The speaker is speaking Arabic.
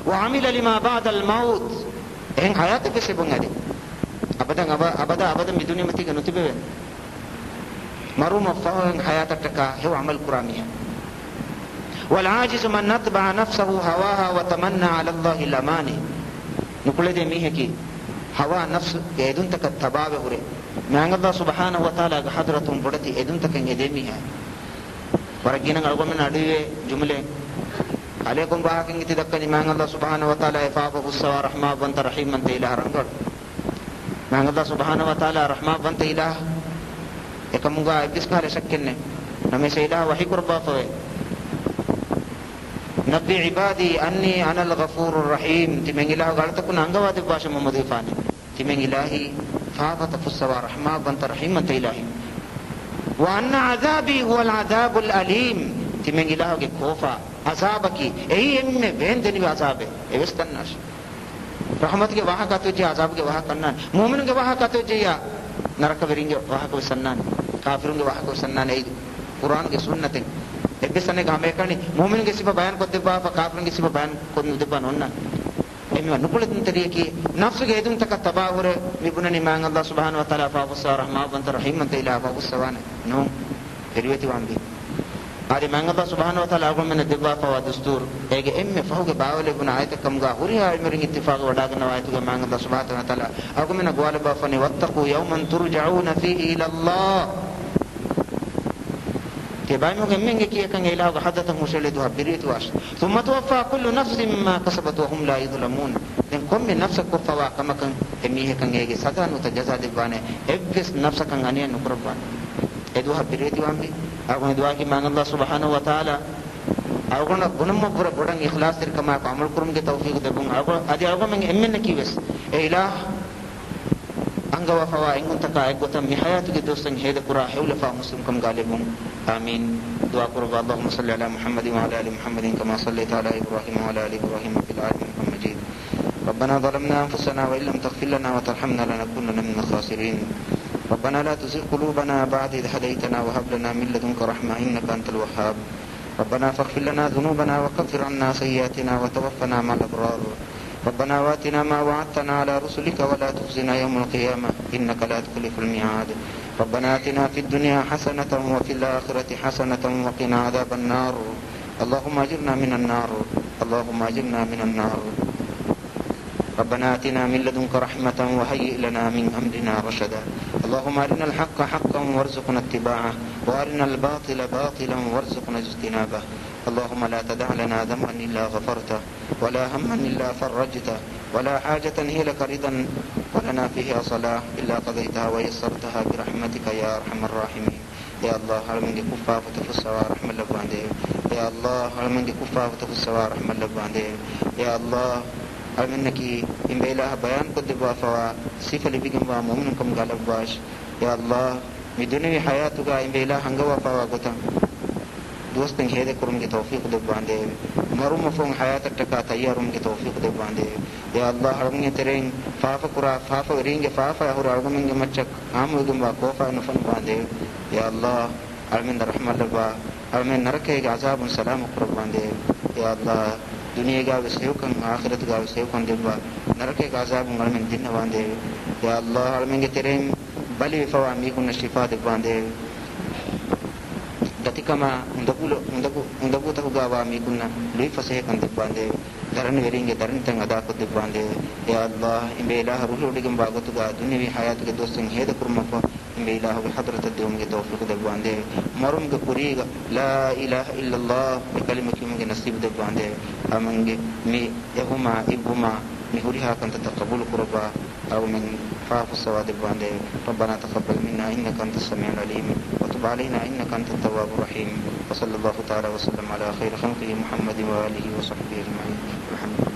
وعمل لما بعد الموت إن حياتك سبعة أبدا بدون متى كنوتي مروم فاهم حياتك تكا هو عمل كرامية. والعاجز من نتبع نفسه هواها وتمنى على الله الأماني نقول ده ميه كي هوا نفس يدون تك تباب هوري ما الله سبحانه وتعالى حضرتهم بدتي يدون تك يدمي ہے ورجينا نقول من أديه جملة عليكم باكين تدكني ما الله سبحانه وتعالى إفاف بالسوا رحمة بنت رحيم من تيله رنگل ما الله سبحانه وتعالى رحمة بنت إله يكموغا إبليس كاره شكلنا نمي سيله وحي قربا فوي نبي عبادي أني أنا الغفور الرحيم تمن إله قالت تكون أنغوا دباش محمد فاني تمن إلهي فاضت فسوا رحمة بنت رحيم من إلهي وأن عذابي هو العذاب الأليم تمن إله كوفا عذابك أي إمّ بين دني عذابه إبستناش رحمتك واه كاتوجي عذابك واه كنان مؤمنك واه كاتوجي يا نرك برينج واه كوسنان كافرون واه كوسنان أي قرآن के सुन्नते එබ්බසනේ ගාමේ කණි මුමින්ගේ සිප බයන් කොත් දෙපා කාෆරන්ගේ සිප බයන් කොත් නුදපන ඔන්න එමෙ නුකුලෙන් තරියකි නෆ්සුගේ එදුන් තක තබාවර මිබුනනි මාන් අල්ලාහ් සුබ්හානහු වතාලා ෆාෆුස්සා රහමා බන්ත රහීම් මන්ත ඉලා ෆාෆුස්සවාන නෝ පෙරිවති වම්බි ආදි මාන් අල්ලාහ් සුබ්හානහු වතාලා අගොමෙන දෙවා ෆවා දස්තූර් ඒගේ එම්මෙ ෆහුගේ බාවලේ ගුණ ආයත කම්ගා හුරියා ඉමරින් ඉත්තිෆාක වඩාගෙන ආයතුගේ මාන් අල්ලාහ් සුබ්හානහු වතාලා අගොමෙන ගෝල බාෆනි වත්තකු යවමන් තුර්ජඋන ෆීහි ඉලල්ලාහ් بايمو كمنجي كي كان إله حدثهم وشلدوا بريت واش ثم توفى كل نفس ما كسبت وهم لا يظلمون لأن كم من نفسك كفوا كما كان أميه كان يجي سكان وتجزا دبانة إبس نفسك كان غنيا نقربان إدوها بريت وامبي أقول دعاء كي مان الله سبحانه وتعالى أقول بنم برا برا إخلاص تركما عمل كرم كي توفيق دبون أقول أدي أقول من أمين كيوس إله أنغوا فوا إنكم تكا إقوتم حياتك دوستن هيدا كرا حول فا مسلمكم غالبون آمين دعاء قرب اللهم صل على محمد وعلى آل محمد كما صليت على إبراهيم وعلى آل إبراهيم في العالمين إنك مجيد ربنا ظلمنا أنفسنا وإن لم تغفر لنا وترحمنا لنكونن من الخاسرين ربنا لا تزغ قلوبنا بعد إذ هديتنا وهب لنا من لدنك رحمة إنك أنت الوهاب ربنا فاغفر لنا ذنوبنا وكفر عنا سيئاتنا وتوفنا مع الأبرار ربنا واتنا ما وعدتنا على رسلك ولا تخزنا يوم القيامة إنك لا تخلف الميعاد ربنا آتنا في الدنيا حسنة وفي الآخرة حسنة وقنا عذاب النار اللهم أجرنا من النار اللهم أجرنا من النار ربنا آتنا من لدنك رحمة وهيئ لنا من أمرنا رشدا اللهم أرنا الحق حقا وارزقنا اتباعه وأرنا الباطل باطلا وارزقنا اجتنابه اللهم لا تدع لنا ذنبا إلا غفرته ولا هما إلا فرجته ولا حاجة هي لك رضا ولنا فيها صلاح إلا قضيتها ويسرتها برحمتك يا أرحم الراحمين يا الله هل من كفا فتفسا ورحمة الله باندې يا الله هل من كفا فتفسا ورحمة الله باندې يا الله هل منك إن بإله بيان قد بافوا صفة لبيكم ومؤمنكم غالب باش يا الله مدني حياتك إن بإله هنگوا فوا قطن دوستن هيدا كرم کی توفیق دے باندے مرم فون حیات تکا تیارم کی توفیق دے باندے یا اللہ ہرمنگ ترین فاف کرا فاف رینگ فاف ہر ہرمنگ مچک عام ودم وا کوفا نفن باندے یا اللہ ہرمن رحمت اللہ ہرمن نرکے عذاب سلام قرب باندے یا اللہ دنیا کا وسیو کن آخرت کا وسیو کن دبا نرکے عذاب ہرمن دین باندے یا اللہ ہرمنگ ترین بلی فوامی کو شفا دے باندے datikama undabu tahu gawa mi kunna lui fasih kan dibande daran weringe daran tang ada ko dibande ya allah imbela ruhu digam bagatu ga dunyawi hayat ke dostin heda kurma ko imbela bi hadrat ad-dum ke tawfiq dibande marum ke puri la ilaha illallah bi kalimati min nasib dibande amange mi yahuma ibuma mi huriha kan tataqabul qurba أو من فاف السواد الباندي ربنا تقبل منا إنك أنت السميع العليم وتب علينا إنك أنت التواب الرحيم وصلى الله تعالى وسلم على خير خلقه محمد وآله وصحبه أجمعين الحمد لله.